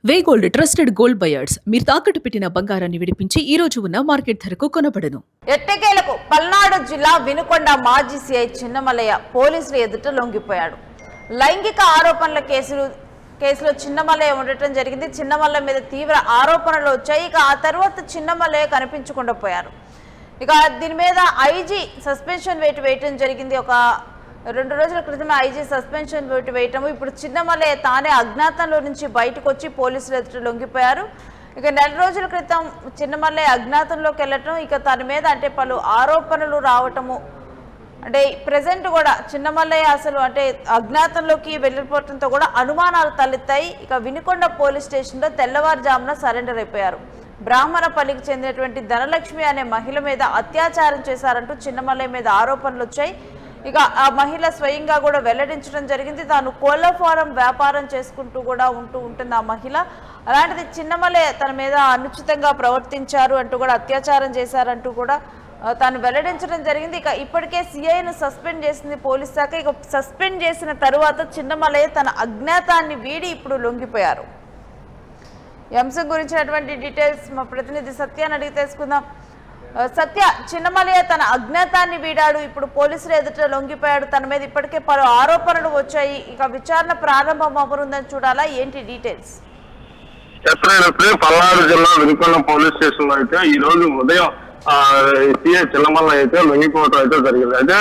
వేగోల్డ్ trusted gold buyers మీరు తాకట్టు పెట్టిన బంగారాన్ని విడిపించి ఈ రోజు ఉన్న మార్కెట్ ధరకు కొనబడను. ఎట్టకేలకు పల్నాడు జిల్లా వినుకొండ మాజీ సీఐ చిన్నమల్లయ్య పోలీసుల ఎదుట లొంగిపోయాడు. లైంగిక ఆరోపణల కేసులో చిన్నమల్లయ్య ఉండటం జరిగింది. చిన్నమల్లయ్య మీద తీవ్ర ఆరోపణలు వచ్చాయి. ఇక ఆ తర్వాత చిన్నమల్లయ్య కనిపించకుండా పోయారు. ఇక దీని మీద ఐజీ సస్పెన్షన్ వేయటం జరిగింది. ఒక 2 రోజుల క్రితం ఐజీ సస్పెన్షన్ వేయటము. ఇప్పుడు చిన్నమల్లయ్య తానే అజ్ఞాతంలో నుంచి బయటకు వచ్చి పోలీసులు ఎదుట లొంగిపోయారు. ఇక 4 రోజుల క్రితం చిన్నమల్లయ్య అజ్ఞాతంలోకి వెళ్ళటం, ఇక తన మీద అంటే పలు ఆరోపణలు రావటము, అంటే ప్రజెంట్ కూడా చిన్నమల్లయ్య అసలు అంటే అజ్ఞాతంలోకి వెళ్ళిపోవడంతో కూడా అనుమానాలు తలెత్తాయి. ఇక వినుకొండ పోలీస్ స్టేషన్లో తెల్లవారుజామున సరెండర్ అయిపోయారు. బ్రాహ్మణపల్లికి చెందినటువంటి ధనలక్ష్మి అనే మహిళ మీద అత్యాచారం చేశారంటూ చిన్నమల్లయ్య మీద ఆరోపణలు వచ్చాయి. ఇక ఆ మహిళ స్వయంగా కూడా వెల్లడించడం జరిగింది. తాను కోళ్ల ఫారం వ్యాపారం చేసుకుంటూ కూడా ఉంటుంది ఆ మహిళ. అలాంటిది చిన్నమల్లయ్య తన మీద అనుచితంగా ప్రవర్తించారు అంటూ కూడా అత్యాచారం చేశారంటూ కూడా తాను వెల్లడించడం జరిగింది. ఇక ఇప్పటికే సిఐను సస్పెండ్ చేసింది పోలీస్ శాఖ. ఇక సస్పెండ్ చేసిన తరువాత చిన్నమల్లయ్య తన అజ్ఞాతాన్ని వీడి ఇప్పుడు లొంగిపోయారు. ఈ అంశం గురించినటువంటి డీటెయిల్స్ మా ప్రతినిధి సత్యాన్ని అడిగి తెలుసుకుందాం. సత్య, చిన్నమల్లయ్య తన అజ్ఞాతాన్ని వీడాడు, ఇప్పుడు పోలీసులు ఎదుట లొంగిపోయాడు, తన మీద ఇప్పటికే పలు ఆరోపణలు వచ్చాయి. ఇక విచారణ ప్రారంభం అవ్వనుందని చూడాలా, ఏంటి డీటెయిల్స్? పల్నాడు జిల్లా వినుకొండ పోలీస్ స్టేషన్ లో అయితే ఈ రోజు ఉదయం సిఐ చిన్నమల్లయ్య అయితే లొంగిపోవడం అయితే జరిగింది. అయితే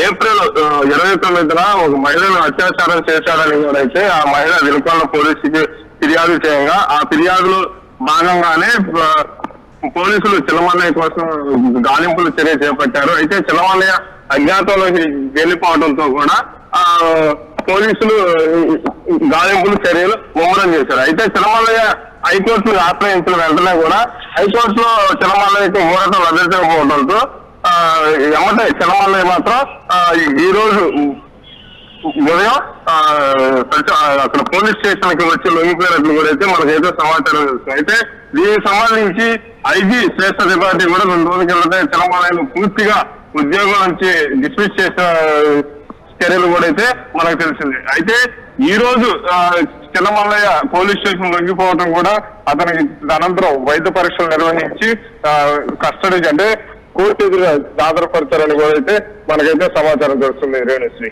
ఏప్రిల్ 29న ఒక మహిళను అత్యాచారం చేశాడని కూడా అయితే ఆ మహిళ వినుకొండ పోలీసుకి ఫిర్యాదు చేయగా ఆ ఫిర్యాదులో భాగంగానే పోలీసులు చిన్నమల్లయ్య కోసం గాలింపులు చర్య చేపట్టారు. అయితే చిన్నమల్లయ్య అజ్ఞాతంలోకి వెళ్లిపోవడంతో కూడా పోలీసులు గాలింపులు చర్యలు ముమ్మరం చేశారు. అయితే చిన్నమల్లయ్య హైకోర్టును ఆశ్రయించిన వెంటనే కూడా హైకోర్టులో చిన్నమల్లయ్యకు ఊరట లభించకపోవడంతో ఎమ్మటే చిన్నమల్లయ్య మాత్రం ఈ రోజు ఉదయం అక్కడ పోలీస్ స్టేషన్ కి వచ్చి లొంగిపోయినట్లు కూడా అయితే మనకైతే సమాచారం తెలుస్తుంది. అయితే దీనికి సంబంధించి ఐజీ శ్రేష్ఠ త్రిపాఠి కూడా 2 రోజుల కిందట చిన్నమల్లయ్యను పూర్తిగా ఉద్యోగం నుంచి డిస్మిస్ చేసిన చర్యలు కూడా అయితే మనకు తెలిసింది. అయితే ఈ రోజు చిన్నమల్లయ్య పోలీస్ స్టేషన్ లొంగిపోవడం కూడా అతనికి అనంతరం వైద్య పరీక్షలు నిర్వహించి కస్టడీకి అంటే కోర్టు ఎదురు హాజరుపరచారని కూడా అయితే మనకైతే సమాచారం తెలుస్తుంది. రేణుశ్రీ,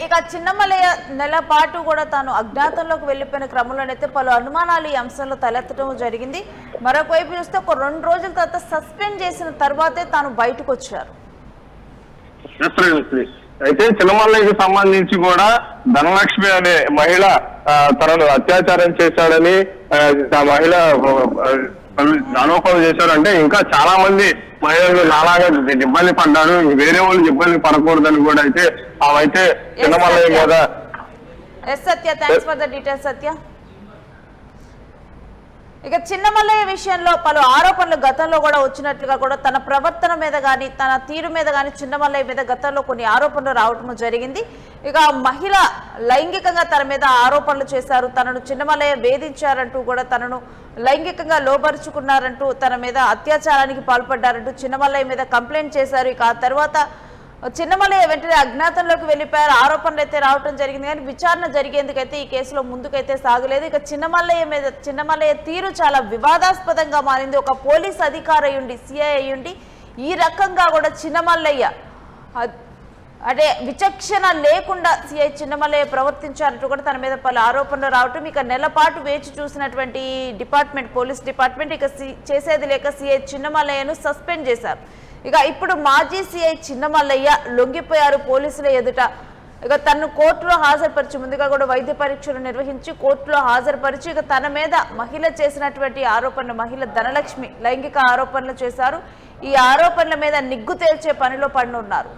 ఇక చిన్నమల్లయ్య నెల పాటు కూడా తాను అజ్ఞాతంలోకి వెళ్లిపోయిన క్రమంలోనైతే పలు అనుమానాలు ఈ అంశంలో తలెత్తడం జరిగింది. మరొక వైపు చూస్తే ఒక 2 రోజుల తర్వాత సస్పెండ్ చేసిన తర్వాతే తాను బయటకు వచ్చారు. అయితే చిన్నమల్లయ్యకి సంబంధించి కూడా ధనలక్ష్మి అనే మహిళ తనను అత్యాచారం చేశాడని ఆ మహిళ ఆరోపణలు చేశారంటే ఇంకా చాలా మంది మహిళలు నాలాగా ఇబ్బంది పడ్డారు, వేరే వాళ్ళు ఇబ్బంది పడకూడదని కూడా అయితే అవైతే చిన్నమల్లయ్య మీద. సత్య, థ్యాంక్స్ ఫర్ ద డీటెయిల్స్ సత్య. ఇక చిన్నమల్లయ్య విషయంలో పలు ఆరోపణలు గతంలో కూడా వచ్చినట్లుగా కూడా తన ప్రవర్తన మీద కానీ తన తీరు మీద కానీ చిన్నమల్లయ్య మీద గతంలో కొన్ని ఆరోపణలు రావటం జరిగింది. ఇక మహిళ లైంగికంగా తన మీద ఆరోపణలు చేశారు, తనను చిన్నమల్లయ్య వేధించారంటూ కూడా తనను లైంగికంగా లోపరుచుకున్నారంటూ తన మీద అత్యాచారానికి పాల్పడ్డారంటూ చిన్నమల్లయ్య మీద కంప్లైంట్ చేశారు. ఇక ఆ తర్వాత చిన్నమల్లయ్య వెంటనే అజ్ఞాతంలోకి వెళ్లిపోయారు. ఆరోపణలు అయితే రావటం జరిగింది కానీ విచారణ జరిగేందుకైతే ఈ కేసులో ముందుకైతే సాగలేదు. ఇక చిన్నమల్లయ్య తీరు చాలా వివాదాస్పదంగా మారింది. ఒక పోలీస్ అధికారి అయ్యుండి, సిఐ అయ్యుండి ఈ రకంగా కూడా చిన్నమల్లయ్య అంటే విచక్షణ లేకుండా సిఐ చిన్నమల్లయ్య ప్రవర్తించారంటూ కూడా తన మీద పలు ఆరోపణలు రావటం, ఇక నెలపాటు వేచి చూసినటువంటి పోలీస్ డిపార్ట్మెంట్ ఇక చేసేది లేక సిఐ చిన్నమల్లయ్యను సస్పెండ్ చేశారు. ఇక ఇప్పుడు మాజీ సిఐ చిన్నమల్లయ్య లొంగిపోయారు పోలీసుల ఎదుట. ఇక తనను కోర్టులో హాజరుపరిచి ముందుగా కూడా వైద్య పరీక్షలు నిర్వహించి కోర్టులో హాజరుపరిచి ఇక తన మీద మహిళ చేసినటువంటి ఆరోపణలు, మహిళ ధనలక్ష్మి లైంగిక ఆరోపణలు చేశారు. ఈ ఆరోపణల మీద నిగ్గు తేల్చే పనిలో పడినున్నారు.